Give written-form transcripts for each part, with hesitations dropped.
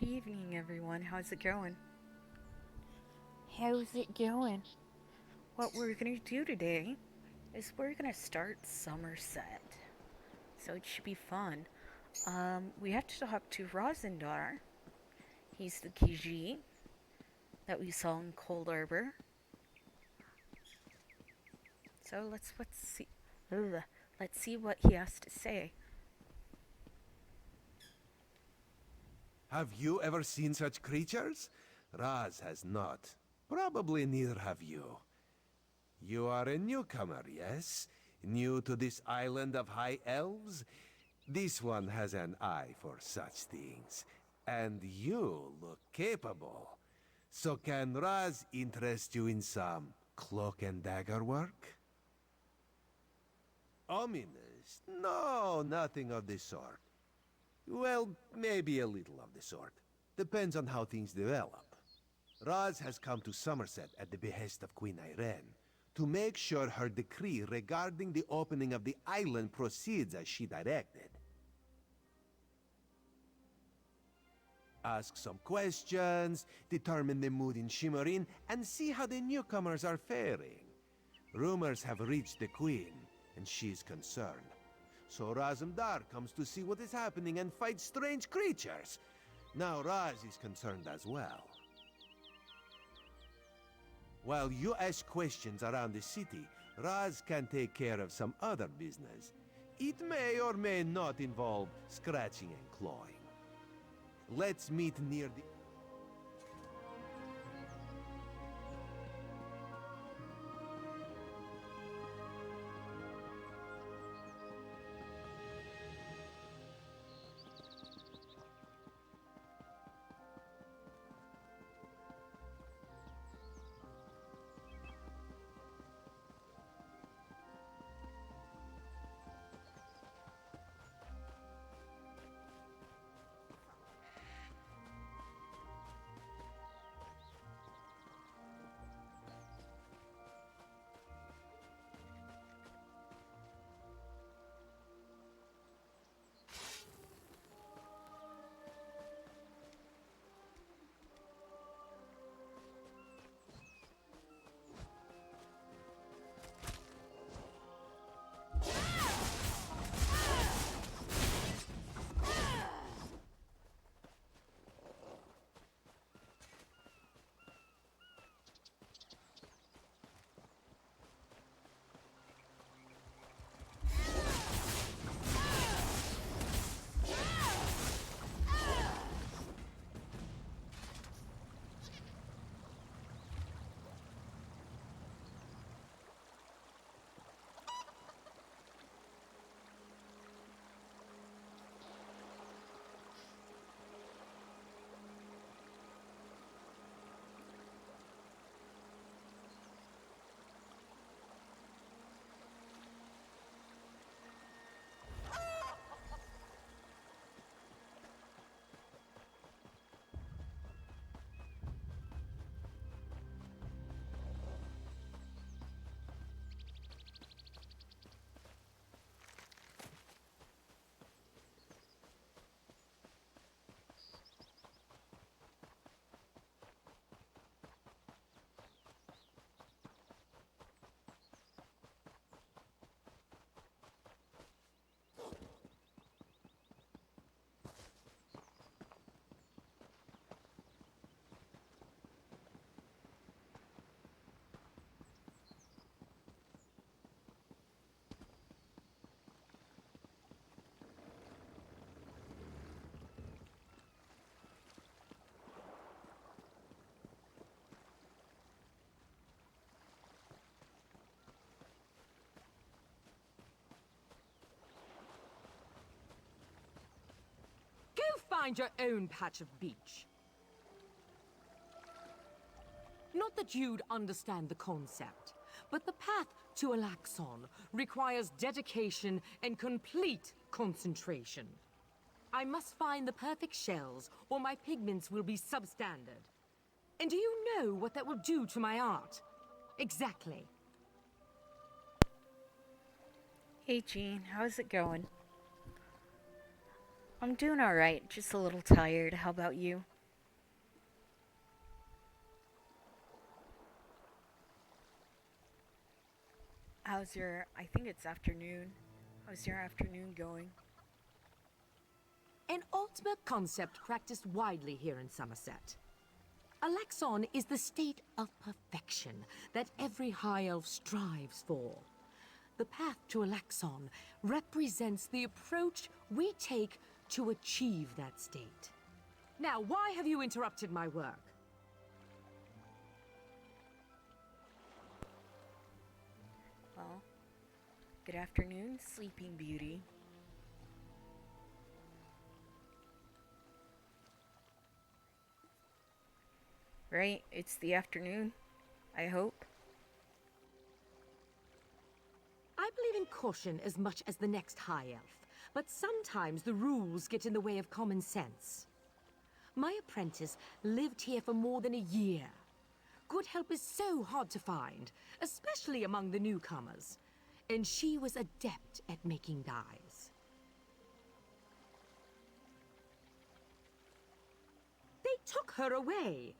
Good evening, everyone. How's it going? How's it going? What we're gonna do today is we're gonna start Summerset. So it should be fun. We have to talk to Rosendar. He's the Kiji that we saw in Cold Arbor. So let's see. Ugh. Let's see what he has to say. Have you ever seen such creatures? Raz has not. Probably neither have you. You are a newcomer, yes? New to this island of high elves? This one has an eye for such things. And you look capable. So can Raz interest you in some cloak and dagger work? Ominous? No, nothing of the sort. Well, maybe a little of the sort. Depends on how things develop. Raz has come to Summerset at the behest of Queen Irene to make sure her decree regarding the opening of the island proceeds as she directed. Ask some questions, determine the mood in Shimmerin, and see how the newcomers are faring. Rumors have reached the Queen, and she's concerned. So Razumdar comes to see what is happening and fight strange creatures. Now Raz is concerned as well. While you ask questions around the city, Raz can take care of some other business. It may or may not involve scratching and clawing. Let's meet near the... Go find your own patch of beach. Not that you'd understand the concept, but the path to Alaxon requires dedication and complete concentration. I must find the perfect shells, or my pigments will be substandard. And do you know what that will do to my art? Exactly. Hey, Jean. How's it going? I'm doing alright, just a little tired. How about you? how's your, I think it's afternoon. How's your afternoon going? An ultimate concept practiced widely here in Summerset. Alaxon is the state of perfection that every high elf strives for. The path to Alaxon represents the approach we take to achieve that state. Now, why have you interrupted my work? Well, good afternoon, Sleeping Beauty. Right? It's the afternoon, I hope. I believe in caution as much as the next high elf, but sometimes the rules get in the way of common sense. My apprentice lived here for more than a year. Good help is so hard to find, especially among the newcomers, and she was adept at making dyes. They took her away.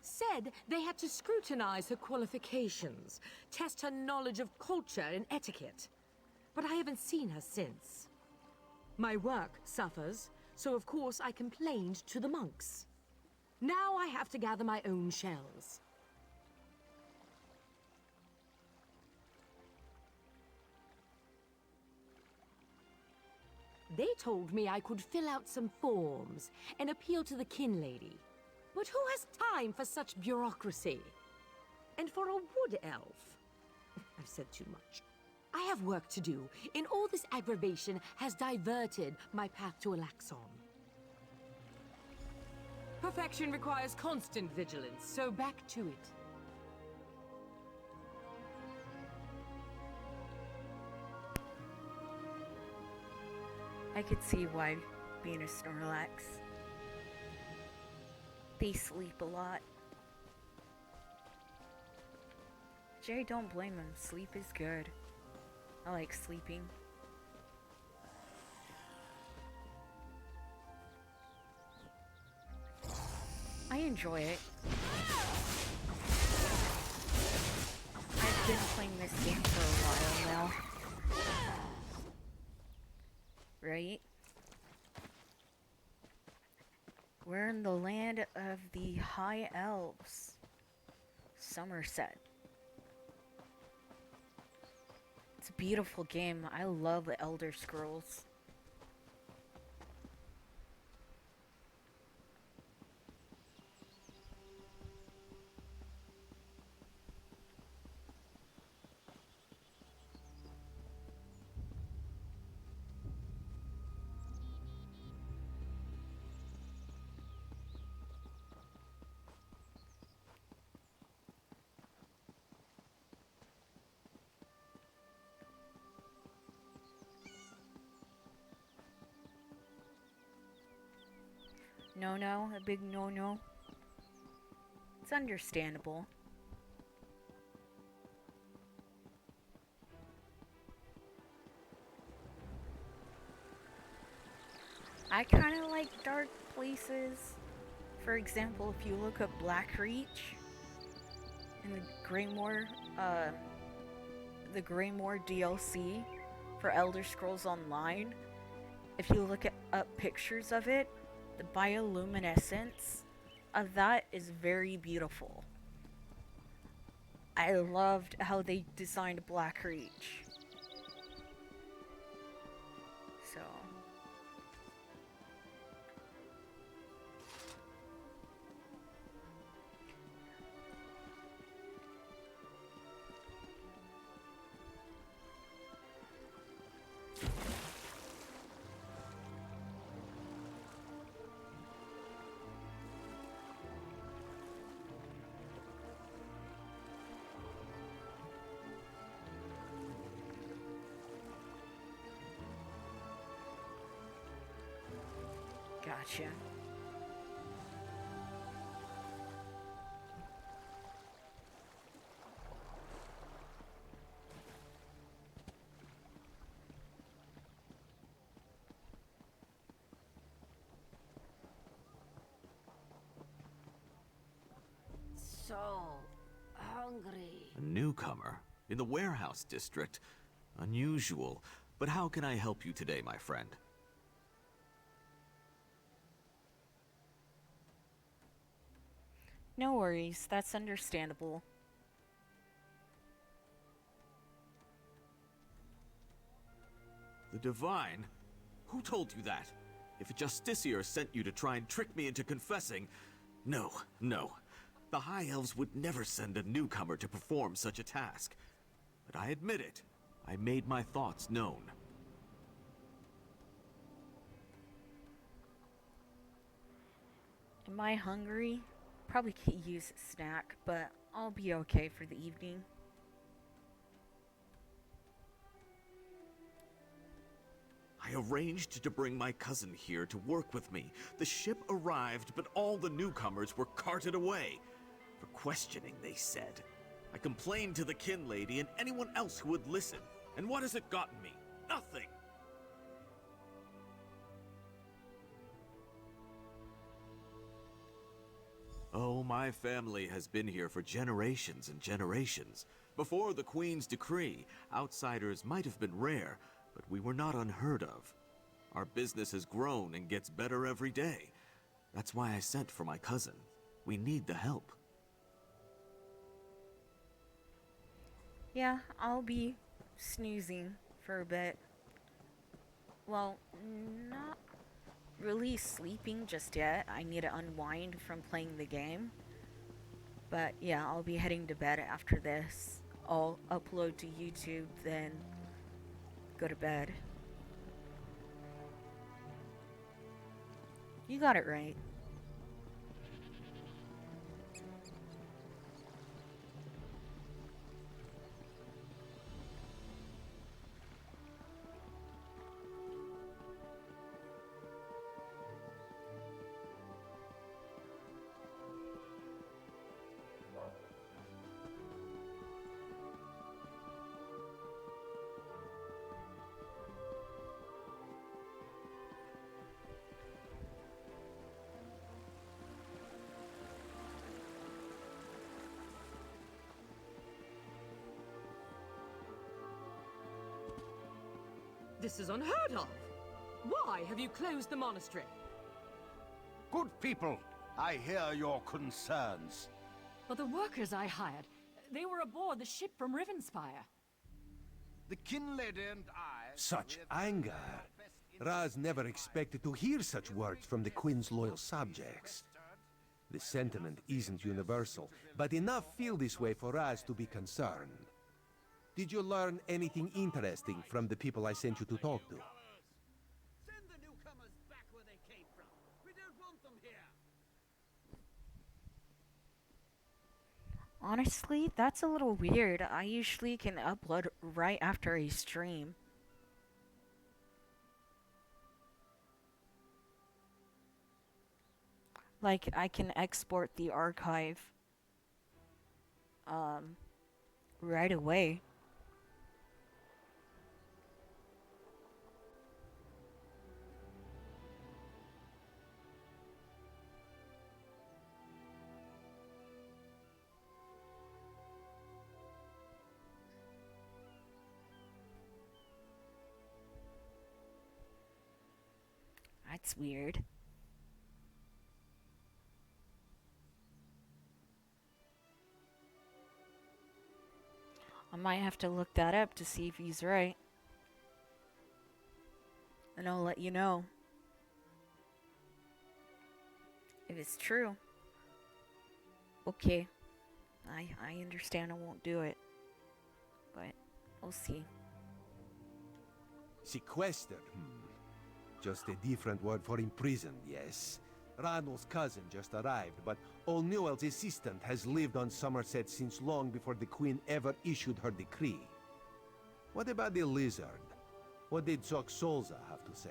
Said they had to scrutinize her qualifications, test her knowledge of culture and etiquette. But I haven't seen her since. My work suffers, so of course I complained to the monks. Now I have to gather my own shells. They told me I could fill out some forms and appeal to the kin lady. But who has time for such bureaucracy? And for a wood elf? I've said too much. I have work to do, and all this aggravation has diverted my path to Alaxon. Perfection requires constant vigilance, so back to it. I could see why being a Snorlax. They sleep a lot. Jay, don't blame him. Sleep is good. I like sleeping. I enjoy it. I've been playing this game for a while now. Right? We're in the land of the High Elves. Summerset. It's a beautiful game. I love the Elder Scrolls. No, a big no. It's understandable. I kind of like dark places. For example, if you look up Blackreach in the Greymore DLC for Elder Scrolls Online, if you look up pictures of it, the bioluminescence of that is very beautiful. I loved how they designed Blackreach. So gotcha. So hungry. A newcomer? In the warehouse district. Unusual. But how can I help you today, my friend? No worries, that's understandable. The Divine? Who told you that? If a Justiciar sent you to try and trick me into confessing... No, no. The High Elves would never send a newcomer to perform such a task. But I admit it. I made my thoughts known. Am I hungry? Probably could use a snack, but I'll be okay for the evening. I arranged to bring my cousin here to work with me. The ship arrived, but all the newcomers were carted away. For questioning, they said. I complained to the kin lady and anyone else who would listen. And what has it gotten me? Nothing! Oh, my family has been here for generations and generations. Before the Queen's decree, outsiders might have been rare, but we were not unheard of. Our business has grown and gets better every day. That's why I sent for my cousin. We need the help. Yeah, I'll be snoozing for a bit. Well, not really sleeping just yet. I need to unwind from playing the game. But yeah, I'll be heading to bed after this. I'll upload to YouTube, then go to bed. You got it right. This is unheard of! Why have you closed the monastery? Good people, I hear your concerns. But the workers I hired, they were aboard the ship from Rivenspire. The kin lady and I... Such anger. Raz never expected to hear such words from the Queen's loyal subjects. The sentiment isn't universal, but enough feel this way for Raz to be concerned. Did you learn anything interesting from the people I sent you to talk to? Send the newcomers back where they came from. We don't want them here. Honestly, that's a little weird. I usually can upload right after a stream. Like, I can export the archive right away. That's weird. I might have to look that up to see if he's right. And I'll let you know. If it's true. Okay. I understand I won't do it. But we'll see. Sequestered? Just a different word for imprisoned, yes. Ranul's cousin just arrived, but O'Newell's assistant has lived on Summerset since long before the Queen ever issued her decree. What about the lizard? What did Zoc Solza have to say?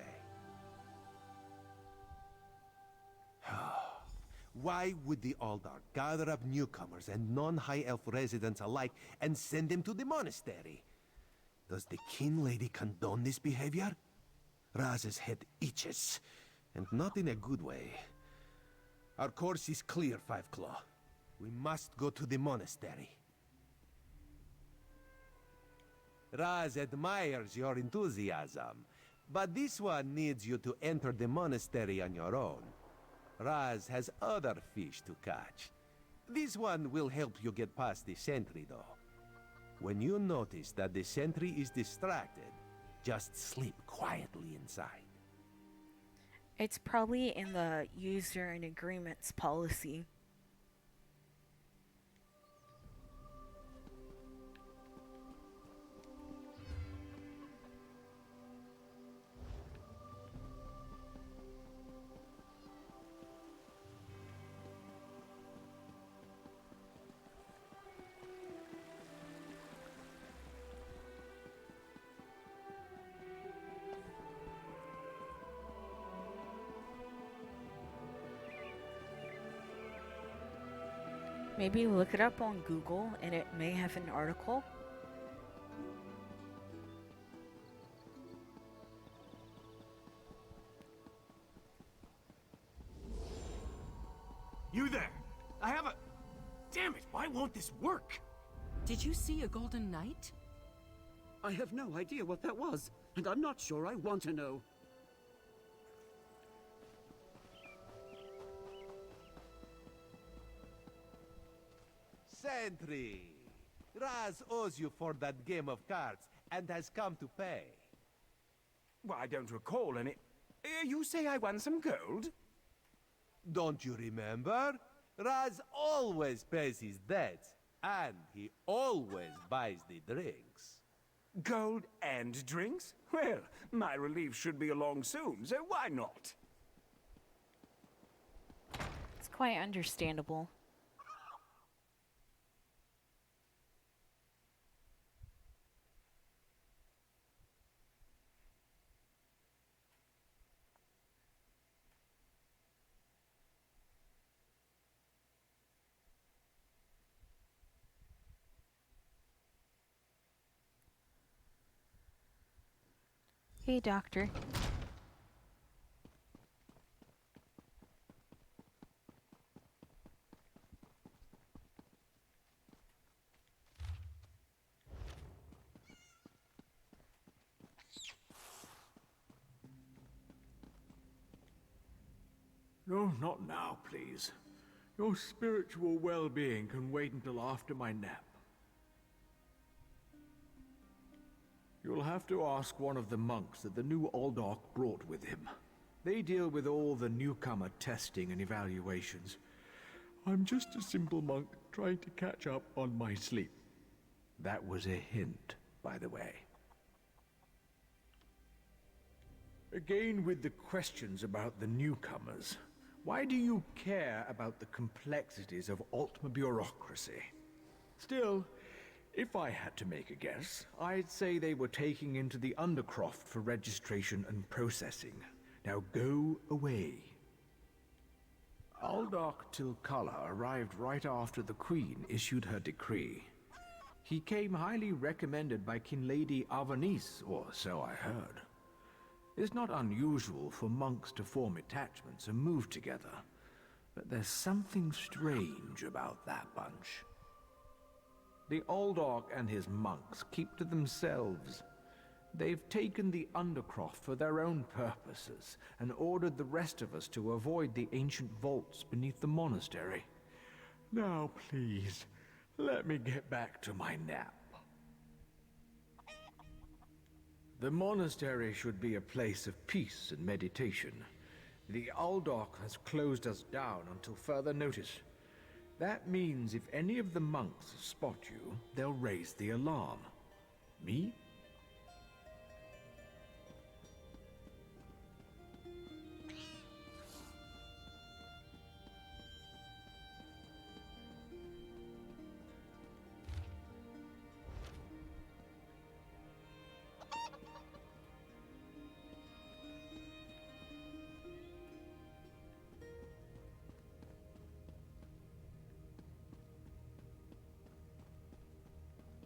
Why would the Aldar gather up newcomers and non-High Elf residents alike and send them to the monastery? Does the kin lady condone this behavior? Raz's head itches, and not in a good way. Our course is clear, Five Claw. We must go to the monastery. Raz admires your enthusiasm, but this one needs you to enter the monastery on your own. Raz has other fish to catch. This one will help you get past the sentry, though. When you notice that the sentry is distracted, just sleep quietly inside. It's probably in the user and agreements policy. Maybe look it up on Google and it may have an article. You there! I have a... Damn it, why won't this work? Did you see a golden knight? I have no idea what that was, and I'm not sure I want to know. Sentry! Raz owes you for that game of cards and has come to pay. Well, I don't recall any... you say I won some gold? Don't you remember? Raz always pays his debts, and he always buys the drinks. Gold and drinks? Well, my relief should be along soon, so why not? It's quite understandable. Hey, doctor. No, not now, please. Your spiritual well-being can wait until after my nap. You'll have to ask one of the monks that the new Aldork brought with him. They deal with all the newcomer testing and evaluations. I'm just a simple monk trying to catch up on my sleep. That was a hint, by the way. Again with the questions about the newcomers. Why do you care about the complexities of Altma bureaucracy? Still, if I had to make a guess, I'd say they were taking into the Undercroft for registration and processing. Now go away. Aldork Tilkala arrived right after the Queen issued her decree. He came highly recommended by King Lady Avanice, or so I heard. It's not unusual for monks to form attachments and move together, but there's something strange about that bunch. The Aldork and his monks keep to themselves. They've taken the Undercroft for their own purposes and ordered the rest of us to avoid the ancient vaults beneath the monastery. Now, please, let me get back to my nap. The monastery should be a place of peace and meditation. The Aldork has closed us down until further notice. That means if any of the monks spot you, they'll raise the alarm. Me?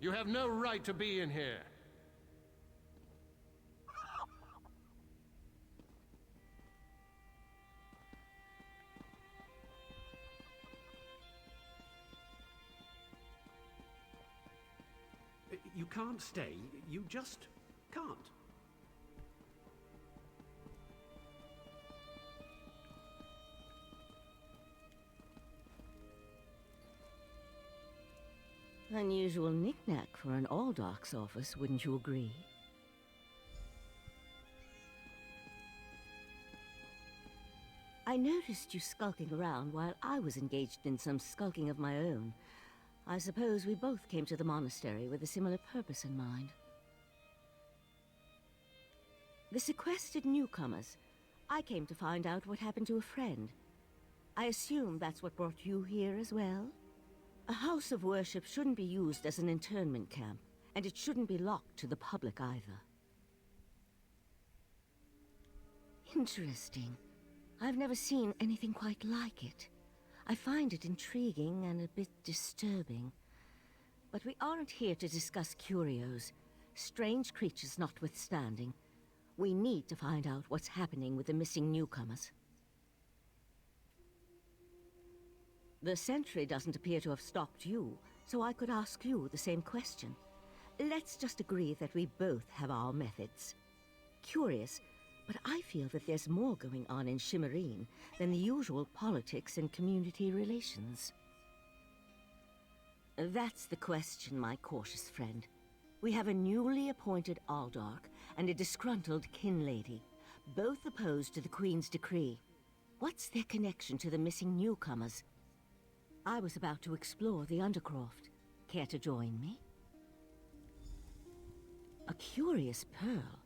You have no right to be in here. You can't stay. You just can't. Unusual knick-knack for an Aldark's office, wouldn't you agree? I noticed you skulking around while I was engaged in some skulking of my own. I suppose we both came to the monastery with a similar purpose in mind. The sequestered newcomers. I came to find out what happened to a friend. I assume that's what brought you here as well? A house of worship shouldn't be used as an internment camp, and it shouldn't be locked to the public either. Interesting. I've never seen anything quite like it. I find it intriguing and a bit disturbing. But we aren't here to discuss curios. Strange creatures notwithstanding, we need to find out what's happening with the missing newcomers. The sentry doesn't appear to have stopped you, so I could ask you the same question. Let's just agree that we both have our methods. Curious, but I feel that there's more going on in Shimmerine than the usual politics and community relations. That's the question, my cautious friend. We have a newly appointed Aldark and a disgruntled kin lady, both opposed to the Queen's decree. What's their connection to the missing newcomers? I was about to explore the Undercroft. Care to join me? A curious pearl.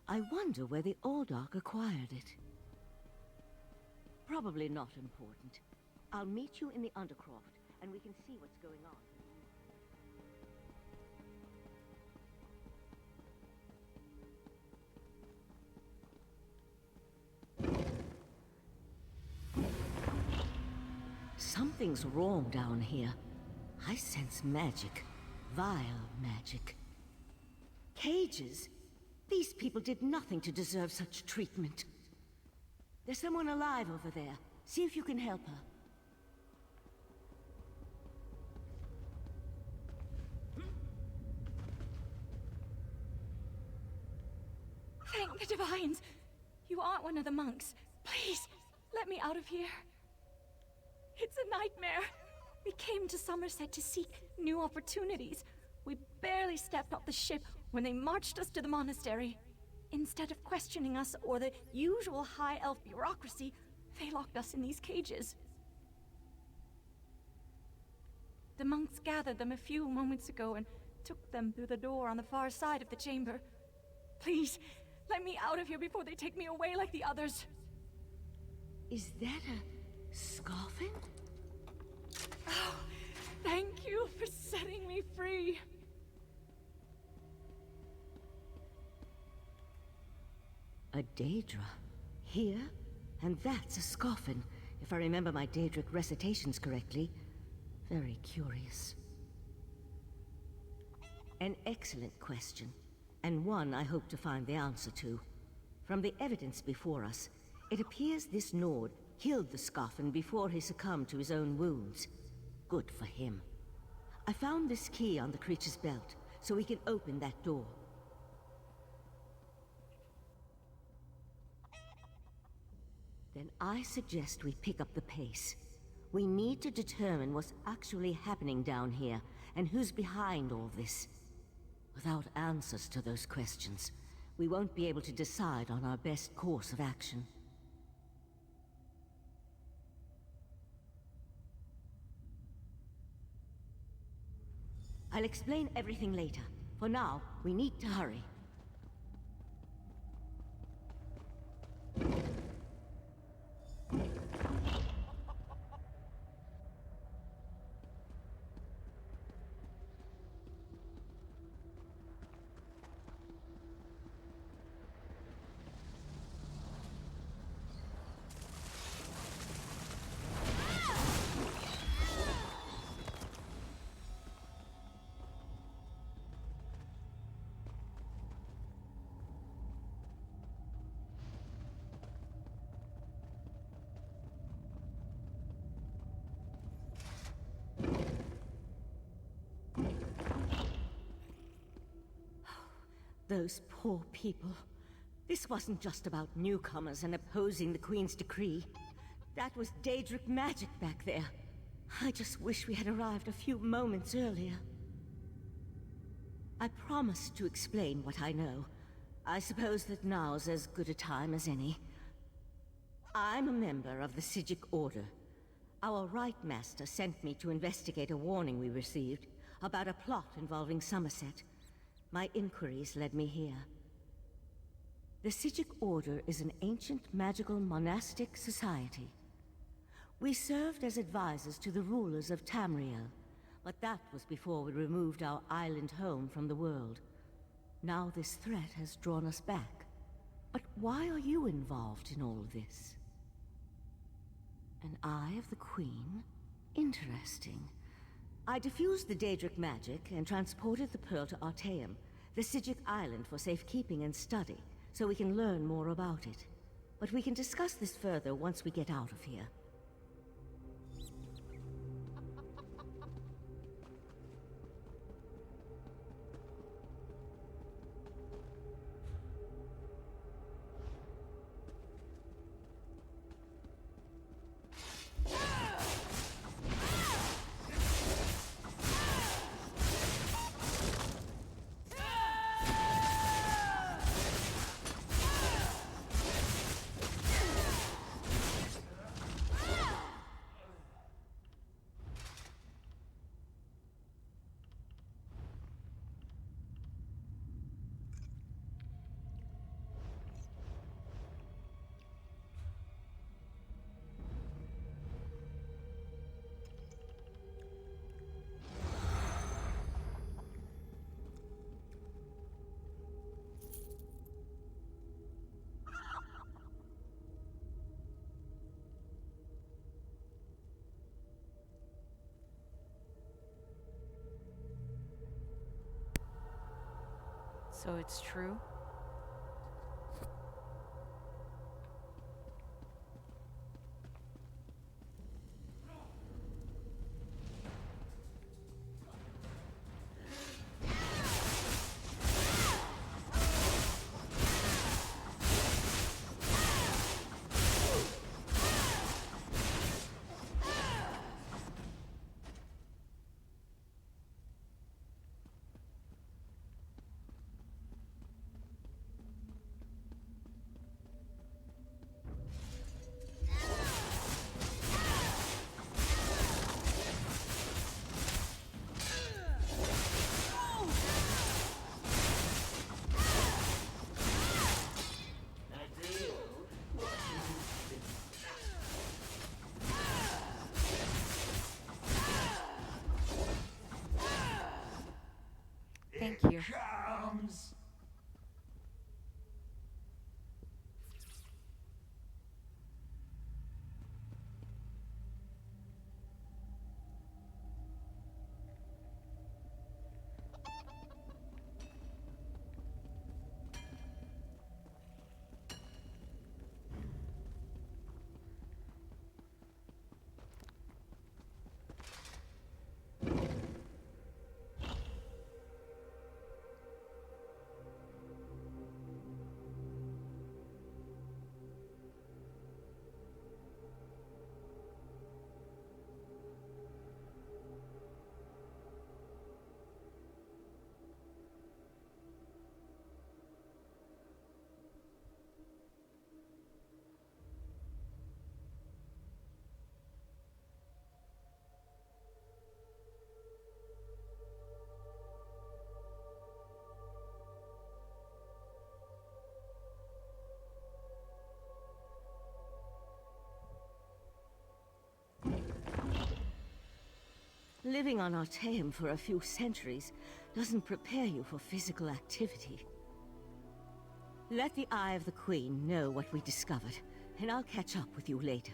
I wonder where the Aldark acquired it. Probably not important. I'll meet you in the Undercroft, and we can see what's going on. Something's wrong down here. I sense magic. Vile magic. Cages? These people did nothing to deserve such treatment. There's someone alive over there. See if you can help her. Thank the Divines! You aren't one of the monks. Please, let me out of here. It's a nightmare. We came to Summerset to seek new opportunities. We barely stepped off the ship when they marched us to the monastery. Instead of questioning us or the usual high elf bureaucracy, they locked us in these cages. The monks gathered them a few moments ago and took them through the door on the far side of the chamber. Please, let me out of here before they take me away like the others. Is that a scoffin? Oh, thank you for setting me free. A Daedra. Here? And that's a scoffin, if I remember my Daedric recitations correctly. Very curious. An excellent question, and one I hope to find the answer to. From the evidence before us, it appears this Nord killed the Scoffin before he succumbed to his own wounds. Good for him. I found this key on the creature's belt, so we can open that door. Then I suggest we pick up the pace. We need to determine what's actually happening down here, and who's behind all this. Without answers to those questions, we won't be able to decide on our best course of action. I'll explain everything later. For now, we need to hurry. Those poor people. This wasn't just about newcomers and opposing the Queen's decree. That was Daedric magic back there. I just wish we had arrived a few moments earlier. I promised to explain what I know. I suppose that now's as good a time as any. I'm a member of the Sijic Order. Our Right Master sent me to investigate a warning we received about a plot involving Summerset. My inquiries led me here. The Sijic Order is an ancient magical monastic society. We served as advisors to the rulers of Tamriel, but that was before we removed our island home from the world. Now this threat has drawn us back. But why are you involved in all of this? An Eye of the Queen? Interesting. I diffused the Daedric magic and transported the pearl to Artaeum, the Sijic island, for safekeeping and study, so we can learn more about it. But we can discuss this further once we get out of here. So it's true? Thank you. Living on Artaeum for a few centuries doesn't prepare you for physical activity. Let the Eye of the Queen know what we discovered, and I'll catch up with you later.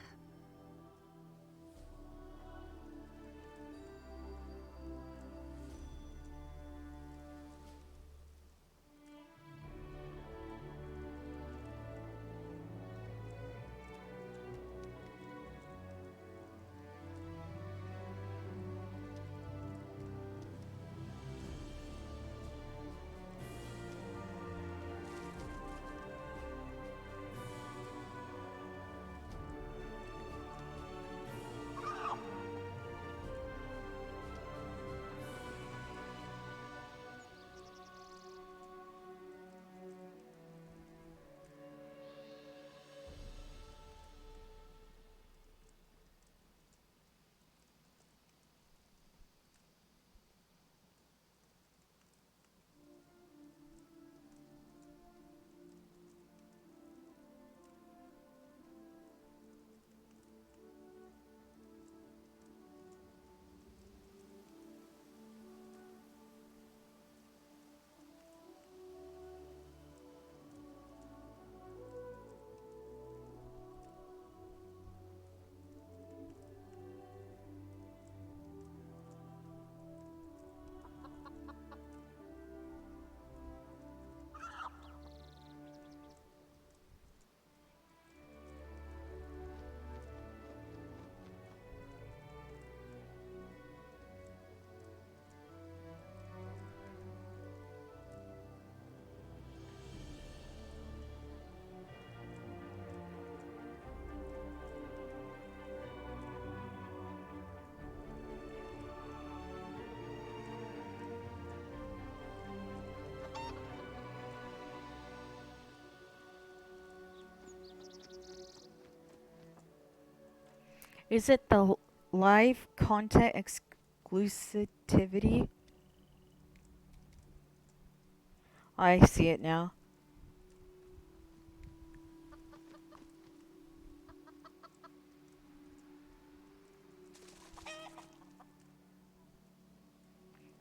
Is it the live content exclusivity? I see it now.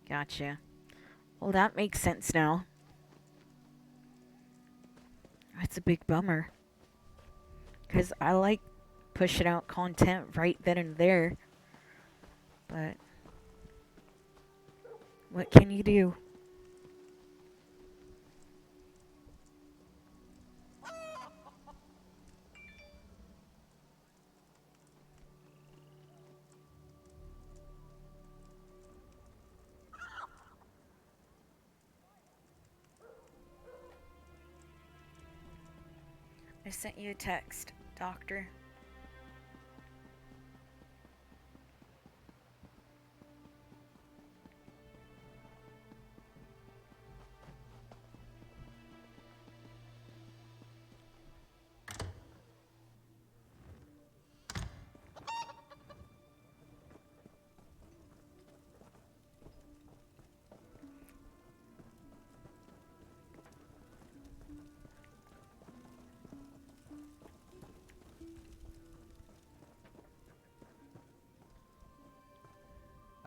Gotcha. Well, that makes sense now. That's a big bummer. Because I like pushing out content right then and there. But what can you do? I sent you a text, Doctor.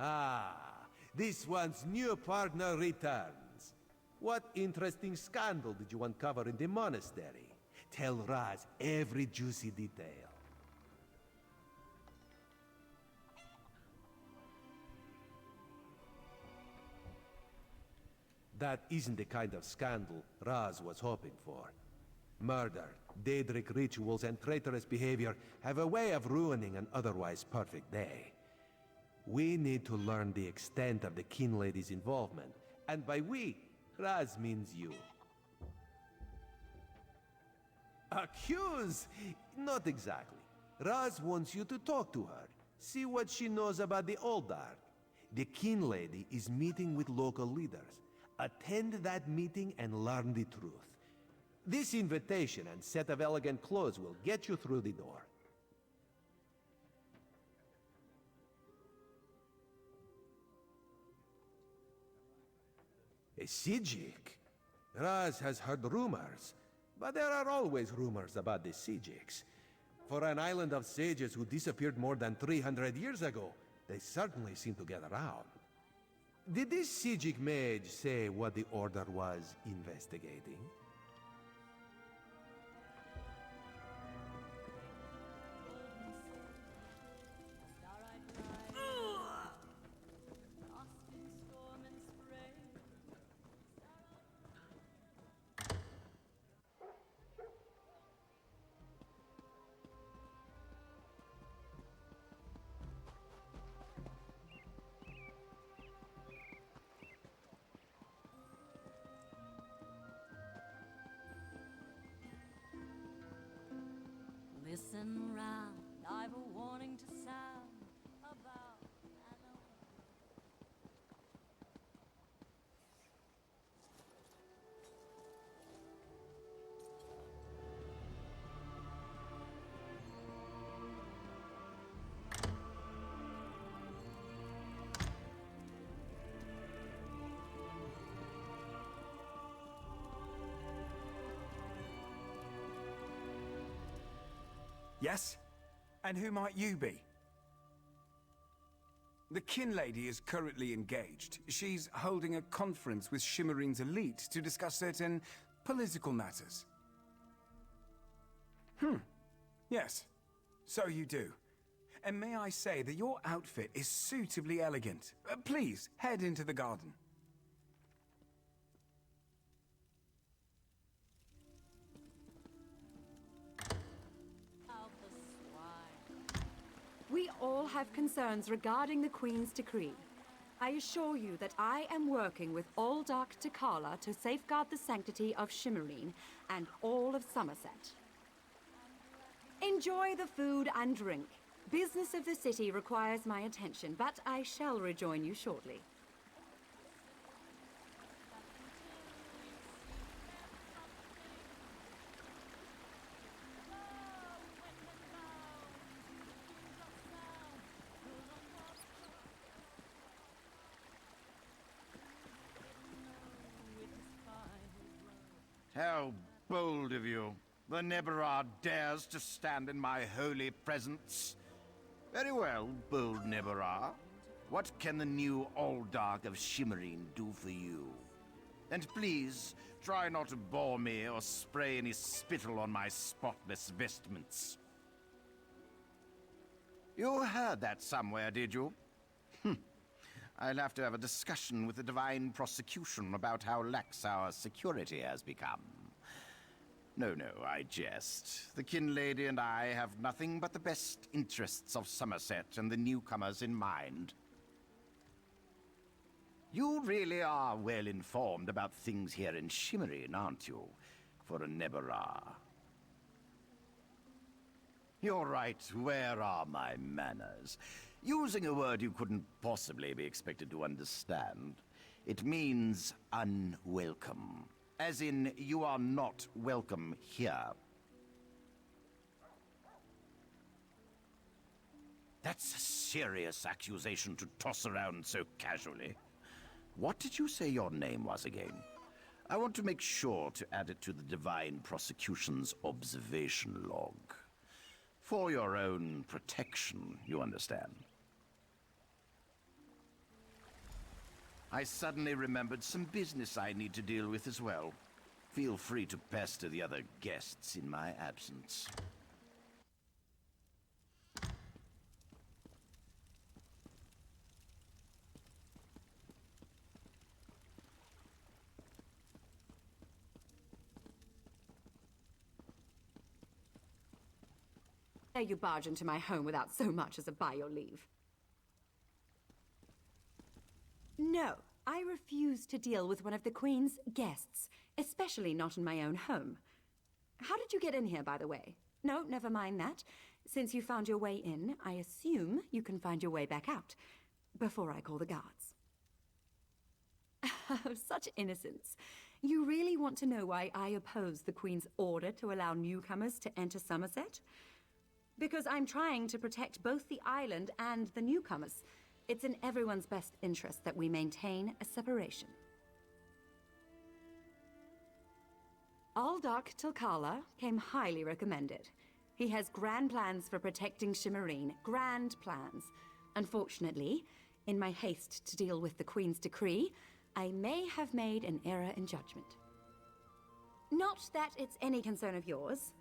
Ah, this one's new partner returns. What interesting scandal did you uncover in the monastery? Tell Raz every juicy detail. That isn't the kind of scandal Raz was hoping for. Murder, Daedric rituals, and traitorous behavior have a way of ruining an otherwise perfect day. We need to learn the extent of the Kin Lady's involvement. And by we, Raz means you. Accuse? Not exactly. Raz wants you to talk to her. See what she knows about the Oldar. The Kin Lady is meeting with local leaders. Attend that meeting and learn the truth. This invitation and set of elegant clothes will get you through the door. A Sijik? Raz has heard rumors, but there are always rumors about the Sijiks. For an island of sages who disappeared more than 300 years ago, they certainly seem to get around. Did this Sijik mage say what the Order was investigating? Listen round, I've a warning to sound about an Yes? And who might you be? The Kin Lady is currently engaged. She's holding a conference with Shimmerine's elite to discuss certain political matters. Yes. So you do. And may I say that your outfit is suitably elegant. Please, head into the garden. We all have concerns regarding the Queen's decree. I assure you that I am working with all Dark Takala to safeguard the sanctity of Shimmerine and all of Summerset. Enjoy the food and drink. Business of the city requires my attention, but I shall rejoin you shortly. How bold of you. The Neberar dares to stand in my holy presence. Very well, bold Neberar. What can the new Aldark of Shimmerine do for you? And please, try not to bore me or spray any spittle on my spotless vestments. You heard that somewhere, did you? I'll have to have a discussion with the Divine Prosecution about how lax our security has become. No, I jest. The Kin Lady and I have nothing but the best interests of Summerset and the newcomers in mind. You really are well informed about things here in Shimmerine, aren't you? For a Neberar. You're right, where are my manners? Using a word you couldn't possibly be expected to understand. It means unwelcome. As in, you are not welcome here. That's a serious accusation to toss around so casually. What did you say your name was again? I want to make sure to add it to the Divine Prosecution's observation log. For your own protection, you understand. I suddenly remembered some business I need to deal with as well. Feel free to pester the other guests in my absence. Dare you barge into my home without so much as a by your leave? No, I refuse to deal with one of the Queen's guests, especially not in my own home. How did you get in here, by the way? No, never mind that. Since you found your way in, I assume you can find your way back out, before I call the guards. Such innocence. You really want to know why I oppose the Queen's order to allow newcomers to enter Summerset? Because I'm trying to protect both the island and the newcomers. It's in everyone's best interest that we maintain a separation. Aldark Tilkala came highly recommended. He has grand plans for protecting Shimmerine. Grand plans. Unfortunately, in my haste to deal with the Queen's decree, I may have made an error in judgment. Not that it's any concern of yours,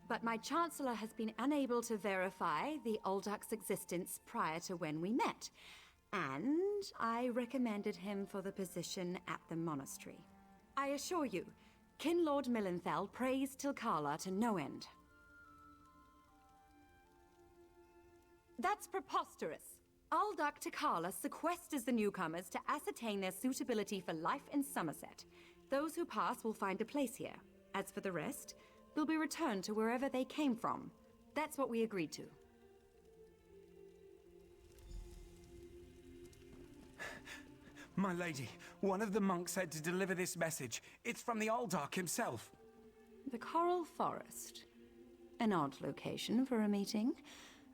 but my Chancellor has been unable to verify the Aldark's existence prior to when we met, and I recommended him for the position at the monastery. I assure you, Kin Lord Millenthal praised Tilkala to no end. That's preposterous. Aldark Tilkala sequesters the newcomers to ascertain their suitability for life in Summerset. Those who pass will find a place here. As for the rest, they'll be returned to wherever they came from. That's what we agreed to. My lady, one of the monks said to deliver this message. It's from the Aldark himself. The Coral Forest. An odd location for a meeting,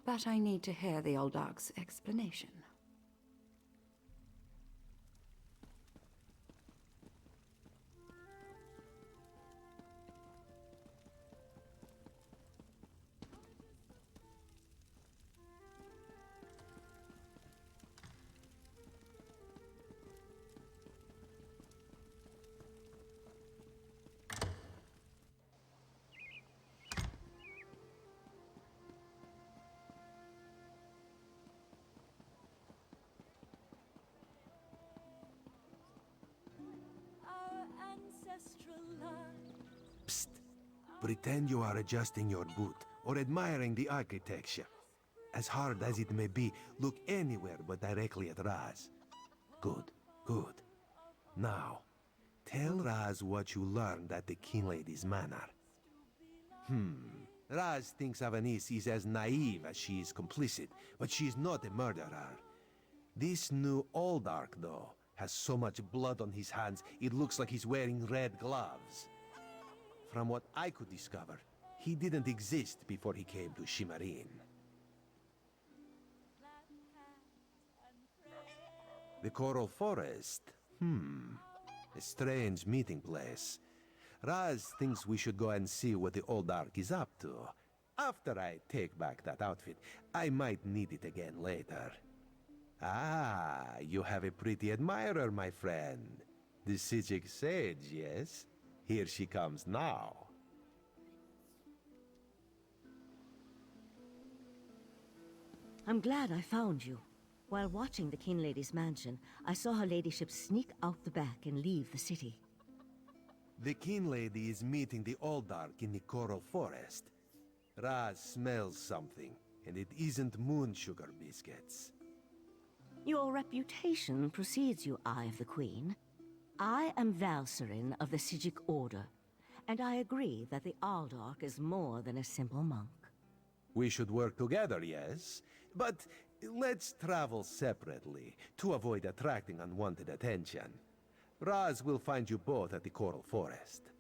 but I need to hear the Aldark's explanation. Our ancestral line. Psst. Pretend you are adjusting your boot or admiring the architecture. As hard as it may be, look anywhere but directly at Raz. Good, good. Now, tell Raz what you learned at the King Lady's manor. Raz thinks Avanis is as naive as she is complicit, but she's not a murderer. This new Aldark, though, has so much blood on his hands, it looks like he's wearing red gloves. From what I could discover, he didn't exist before he came to Shimmerine. The Coral Forest? A strange meeting place. Raz thinks we should go and see what the old Ark is up to. After I take back that outfit, I might need it again later. Ah, you have a pretty admirer, my friend. The Sijic sage, yes? Here she comes now. I'm glad I found you. While watching the King Lady's mansion, I saw her ladyship sneak out the back and leave the city. The King Lady is meeting the Old Ark in the Coral Forest. Raz smells something, and it isn't moon sugar biscuits. Your reputation precedes you, Eye of the Queen. I am Valserin of the Sijic Order, and I agree that the Aldark is more than a simple monk. We should work together, yes? But let's travel separately to avoid attracting unwanted attention. Raz will find you both at the Coral Forest.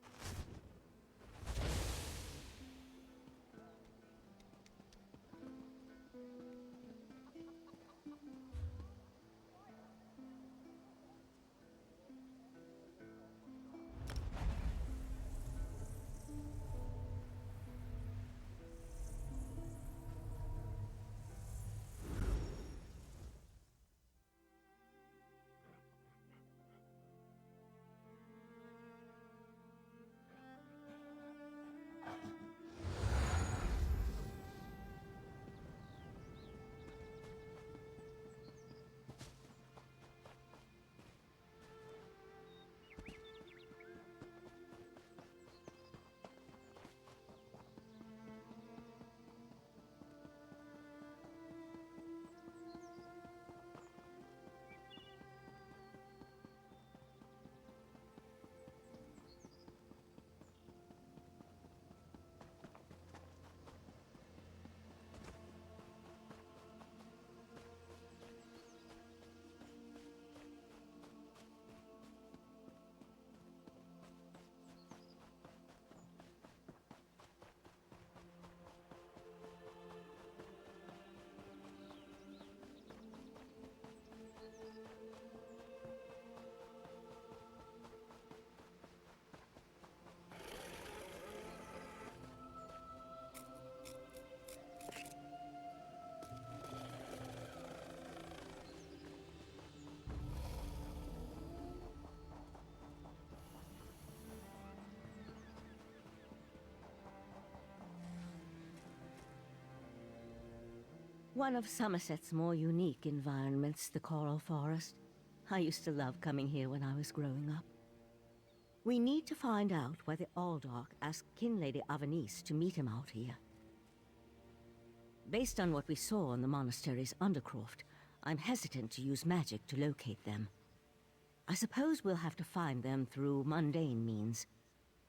One of Summerset's more unique environments, the Coral Forest. I used to love coming here when I was growing up. We need to find out why the Aldark asked King Lady Avanice to meet him out here. Based on what we saw in the monastery's undercroft, I'm hesitant to use magic to locate them. I suppose we'll have to find them through mundane means.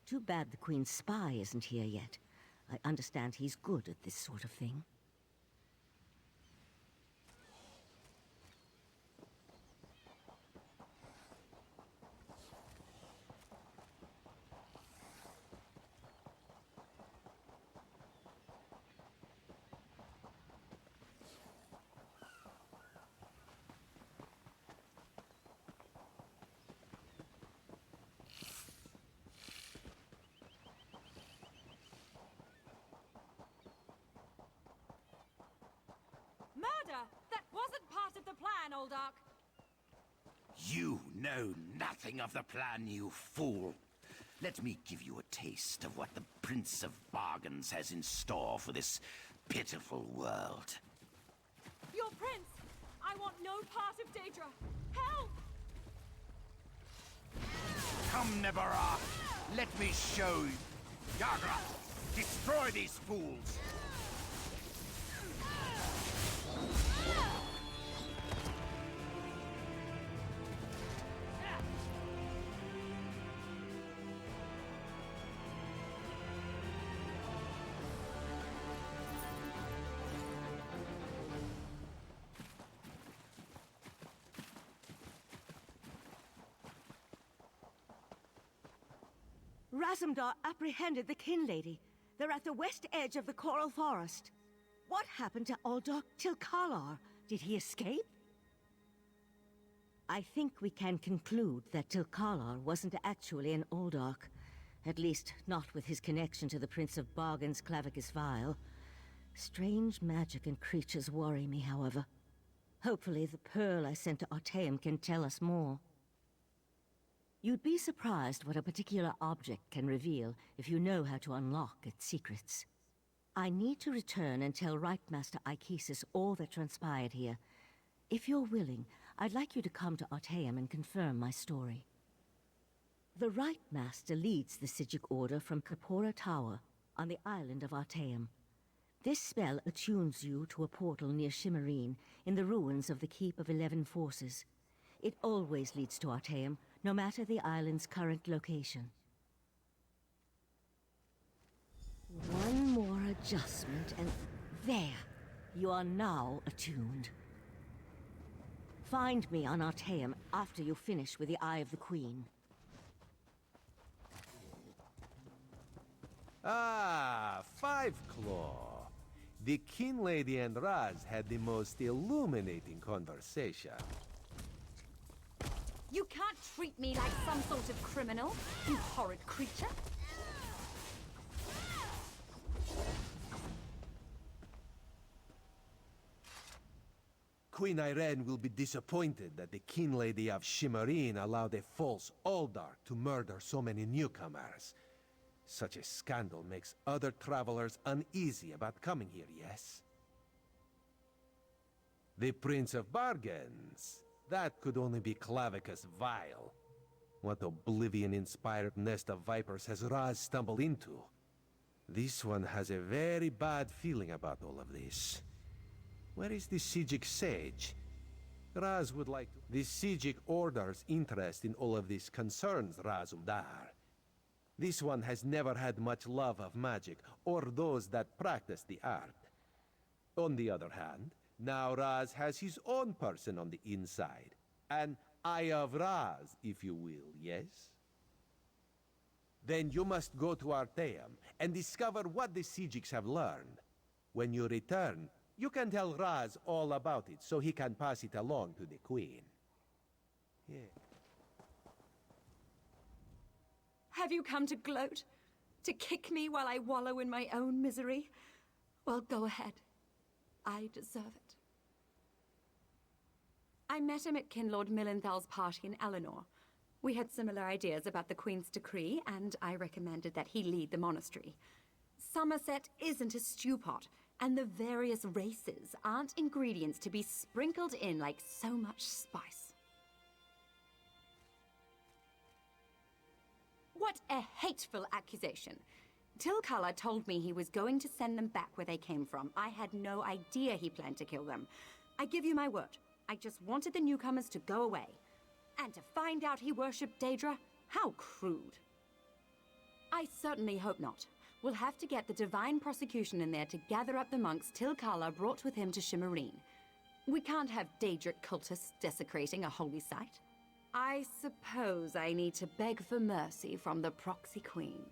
Too bad the Queen's spy isn't here yet. I understand he's good at this sort of thing. Murder! That wasn't part of the plan, Oldark! You know nothing of the plan, you fool. Let me give you a taste of what the Prince of Bargains has in store for this pitiful world. Your prince! I want no part of Daedra! Help! Come, Nebarah! Let me show you. Yagra! Destroy these fools! Razumdar apprehended the Kin Lady. They're at the west edge of the Coral Forest. What happened to Aldark Tilkalar? Did he escape? I think we can conclude that Tilkalar wasn't actually an Aldark. At least, not with his connection to the Prince of Bargain's Clavicus Vial. Strange magic and creatures worry me, however. Hopefully the pearl I sent to Artaeum can tell us more. You'd be surprised what a particular object can reveal if you know how to unlock its secrets. I need to return and tell Right Master Ikesis all that transpired here. If you're willing, I'd like you to come to Artaeum and confirm my story. The Right Master leads the Sijic Order from Kapora Tower on the island of Artaeum. This spell attunes you to a portal near Shimmerine in the ruins of the Keep of 11 Forces. It always leads to Artaeum, no matter the island's current location. One more adjustment and there! You are now attuned. Find me on Artaeum after you finish with the Eye of the Queen. Ah, Five Claw. The King Lady and Raz had the most illuminating conversation. You can't treat me like some sort of criminal, you horrid creature. Queen Irene will be disappointed that the King Lady of Shimmerine allowed a false Aldark to murder so many newcomers. Such a scandal makes other travelers uneasy about coming here, yes? The Prince of Bargains. That could only be Clavicus Vile. What oblivion-inspired nest of vipers has Raz stumbled into? This one has a very bad feeling about all of this. Where is the Sijic Sage? Raz would like to... The Sijic Order's interest in all of this concerns Razumdar. This one has never had much love of magic, or those that practice the art. On the other hand, now Raz has his own person on the inside. An Eye of Raz, if you will, yes? Then you must go to Artaeum and discover what the Sijics have learned. When you return, you can tell Raz all about it, so he can pass it along to the Queen. Yeah. Have you come to gloat? To kick me while I wallow in my own misery? Well, go ahead. I deserve it. I met him at Kinlord Millenthal's party in Eleanor. We had similar ideas about the Queen's decree, and I recommended that he lead the monastery. Summerset isn't a stew pot, and the various races aren't ingredients to be sprinkled in like so much spice. What a hateful accusation. Tilkala told me he was going to send them back where they came from. I had no idea he planned to kill them. I give you my word. I just wanted the newcomers to go away. And to find out he worshipped Daedra? How crude. I certainly hope not. We'll have to get the Divine Prosecution in there to gather up the monks Tilkala brought with him to Shimmerine. We can't have Daedric cultists desecrating a holy site. I suppose I need to beg for mercy from the Proxy Queen.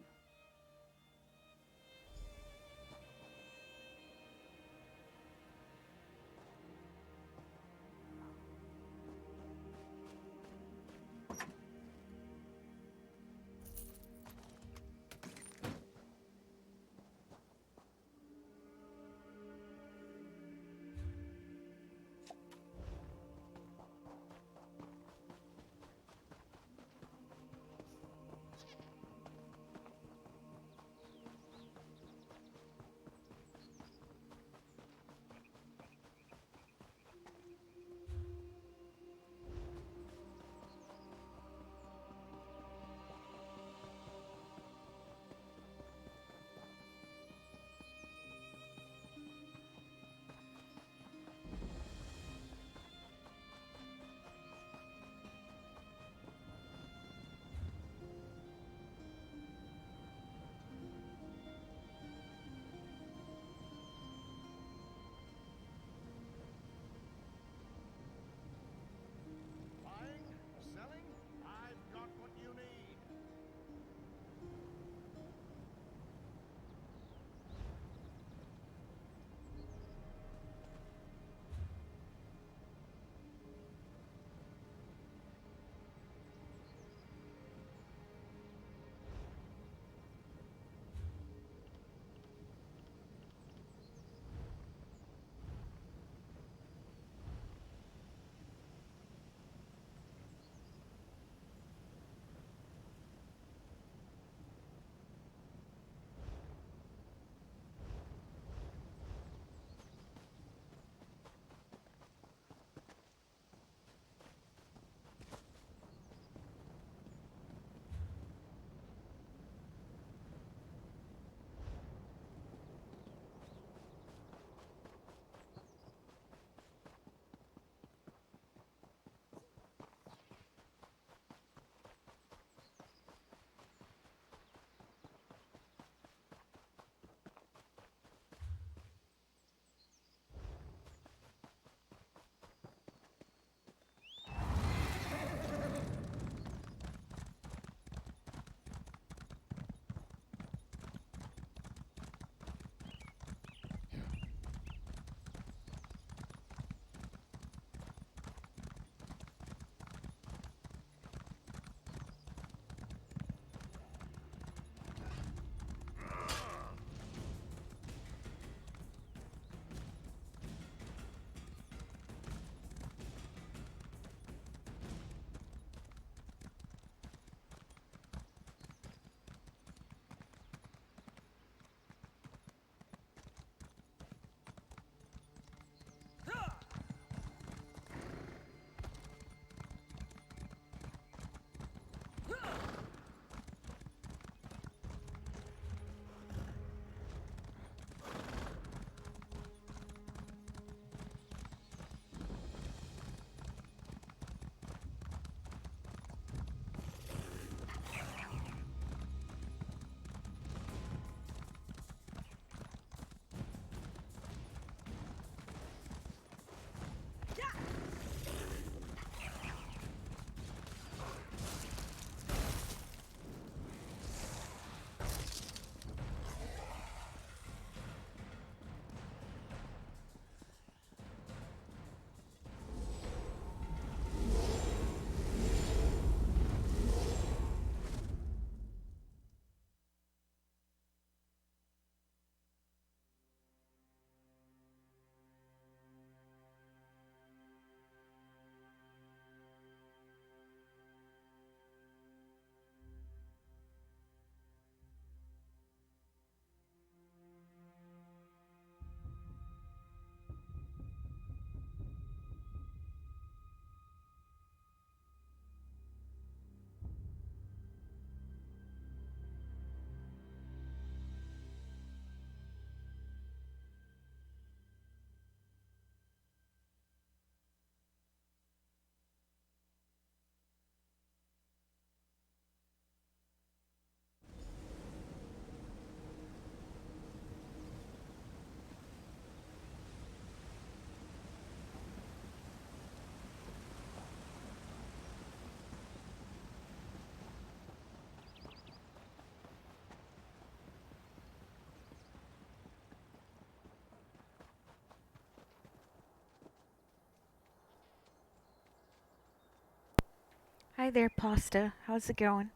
Hi there, Pasta. How's it going?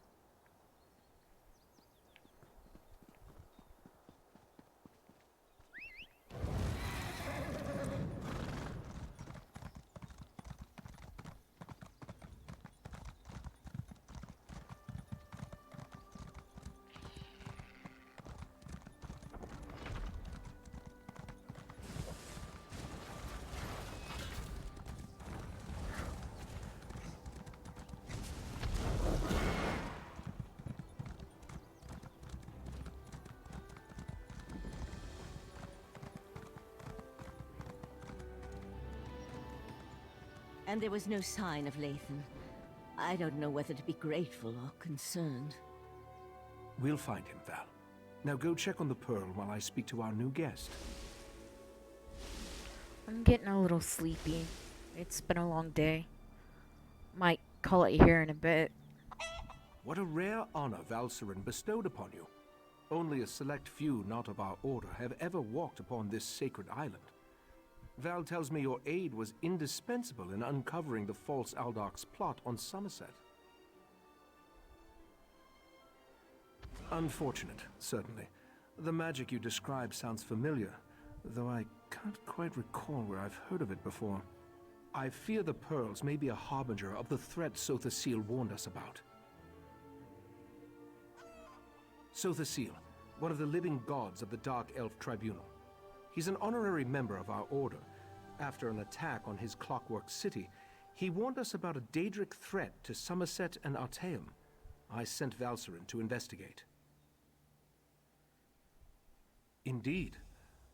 And there was no sign of Lathan. I don't know whether to be grateful or concerned. We'll find him, Val. Now go check on the Pearl while I speak to our new guest. I'm getting a little sleepy. It's been a long day. Might call it here in a bit. What a rare honor Valcerin bestowed upon you. Only a select few not of our order have ever walked upon this sacred island. Val tells me your aid was indispensable in uncovering the false Aldarch's plot on Summerset. Unfortunate, certainly. The magic you describe sounds familiar, though I can't quite recall where I've heard of it before. I fear the pearls may be a harbinger of the threat Sothasil warned us about. Sothasil, one of the living gods of the Dark Elf Tribunal. He's an honorary member of our order. After an attack on his Clockwork City, he warned us about a Daedric threat to Summerset and Artaeum. I sent Valcerin to investigate. Indeed,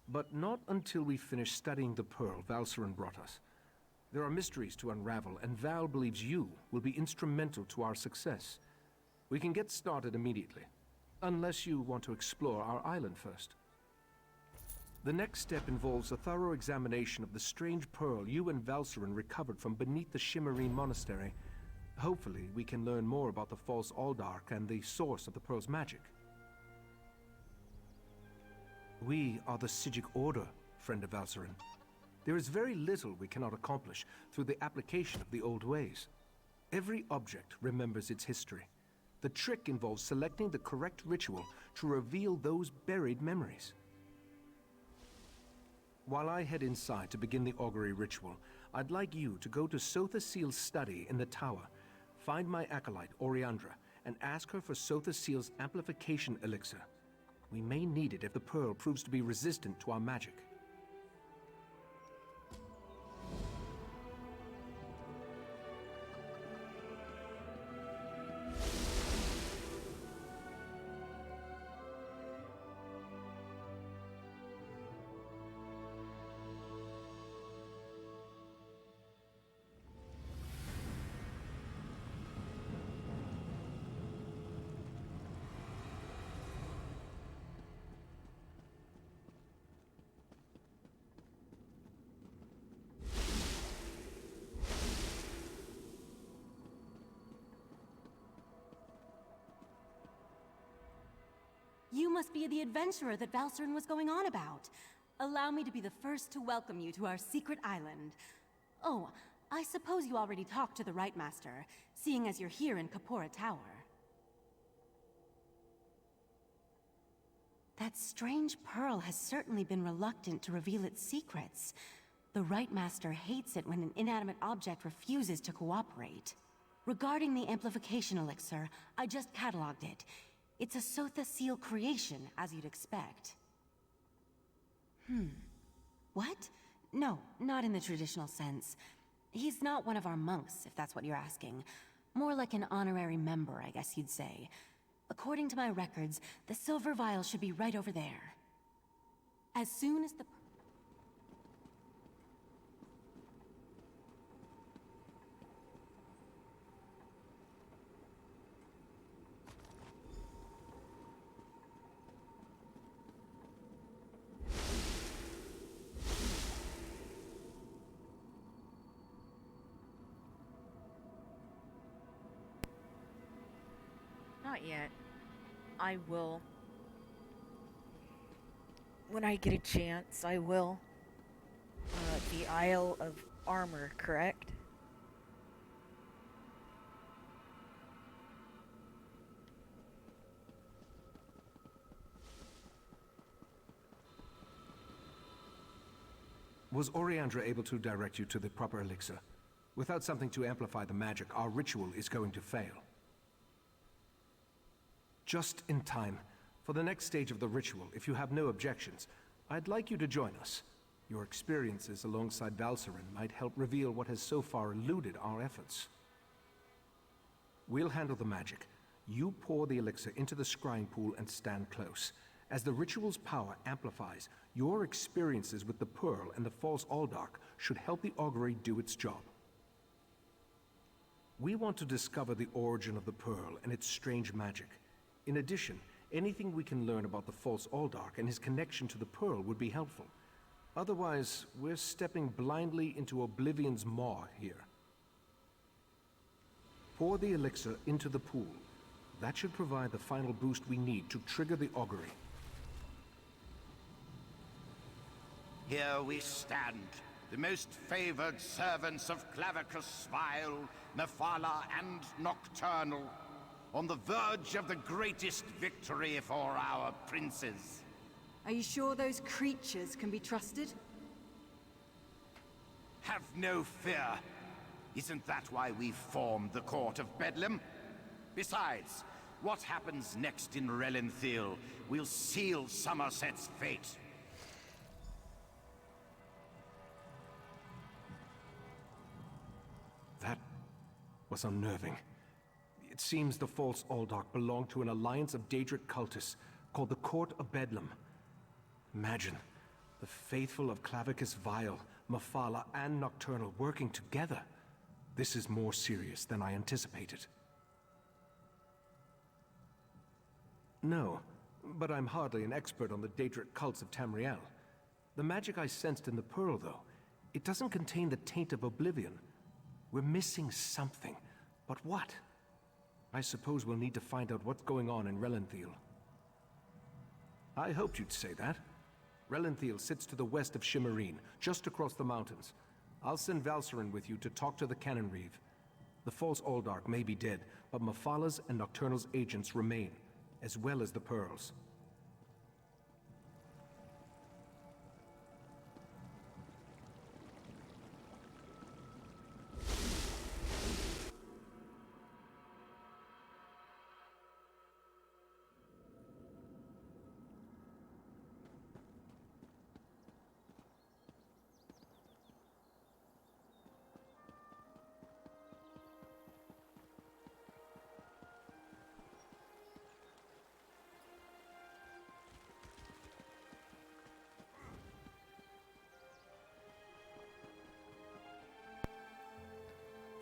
but not until we finish studying the Pearl Valcerin brought us. There are mysteries to unravel, and Val believes you will be instrumental to our success. We can get started immediately, unless you want to explore our island first. The next step involves a thorough examination of the strange pearl you and Valcerin recovered from beneath the Shimmerine Monastery. Hopefully, we can learn more about the false Aldarch and the source of the pearl's magic. We are the Psijic Order, friend of Valcerin. There is very little we cannot accomplish through the application of the old ways. Every object remembers its history. The trick involves selecting the correct ritual to reveal those buried memories. While I head inside to begin the augury ritual, I'd like you to go to Sothasil's study in the tower, find my acolyte, Oriandra, and ask her for Sothasil's amplification elixir. We may need it if the pearl proves to be resistant to our magic. You must be the adventurer that Valcerin was going on about. Allow me to be the first to welcome you to our secret island. Oh, I suppose you already talked to the Right Master, seeing as you're here in Kapora Tower. That strange pearl has certainly been reluctant to reveal its secrets. The Right Master hates it when an inanimate object refuses to cooperate. Regarding the amplification elixir, I just cataloged it. It's a Sothasil creation, as you'd expect. What? No, not in the traditional sense. He's not one of our monks, if that's what you're asking. More like an honorary member, I guess you'd say. According to my records, the silver vial should be right over there. As soon as the... Not yet. I will. When I get a chance, I will. The Isle of Armor, correct? Was Oriandra able to direct you to the proper elixir? Without something to amplify the magic, our ritual is going to fail. Just in time. For the next stage of the ritual, if you have no objections, I'd like you to join us. Your experiences alongside Valcerin might help reveal what has so far eluded our efforts. We'll handle the magic. You pour the elixir into the scrying pool and stand close. As the ritual's power amplifies, your experiences with the Pearl and the false Aldark should help the augury do its job. We want to discover the origin of the Pearl and its strange magic. In addition, anything we can learn about the false Aldark and his connection to the Pearl would be helpful. Otherwise, we're stepping blindly into Oblivion's maw here. Pour the elixir into the pool. That should provide the final boost we need to trigger the augury. Here we stand, the most favored servants of Clavicus Vile, Mephala, and Nocturnal, on the verge of the greatest victory for our princes. Are you sure those creatures can be trusted? Have no fear. Isn't that why we formed the Court of Bedlam? Besides, what happens next in Relenthiel will seal Summerset's fate. That was unnerving. It seems the false Aldark belonged to an alliance of Daedric cultists called the Court of Bedlam. Imagine, the faithful of Clavicus Vile, Mephala, and Nocturnal working together. This is more serious than I anticipated. No, but I'm hardly an expert on the Daedric cults of Tamriel. The magic I sensed in the Pearl, though, it doesn't contain the taint of oblivion. We're missing something, but what? I suppose we'll need to find out what's going on in Relenthiel. I hoped you'd say that. Relenthiel sits to the west of Shimmerine, just across the mountains. I'll send Valcerin with you to talk to the Cannon Reeve. The false Aldark may be dead, but Mephala's and Nocturnal's agents remain, as well as the Pearls.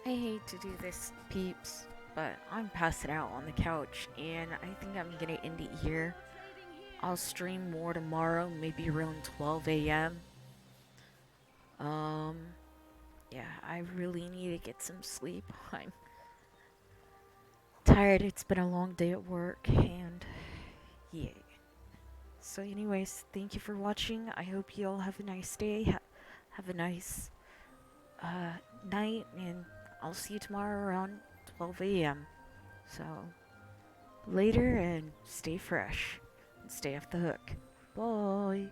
I hate to do this, peeps, but I'm passing out on the couch, and I think I'm gonna end it here. I'll stream more tomorrow, maybe around 12 a.m. Yeah, I really need to get some sleep. I'm tired. It's been a long day at work, and yeah. So anyways, thank you for watching. I hope you all have a nice day. Have a nice night, and I'll see you tomorrow around 12 a.m. So, later, and stay fresh. And stay off the hook. Bye.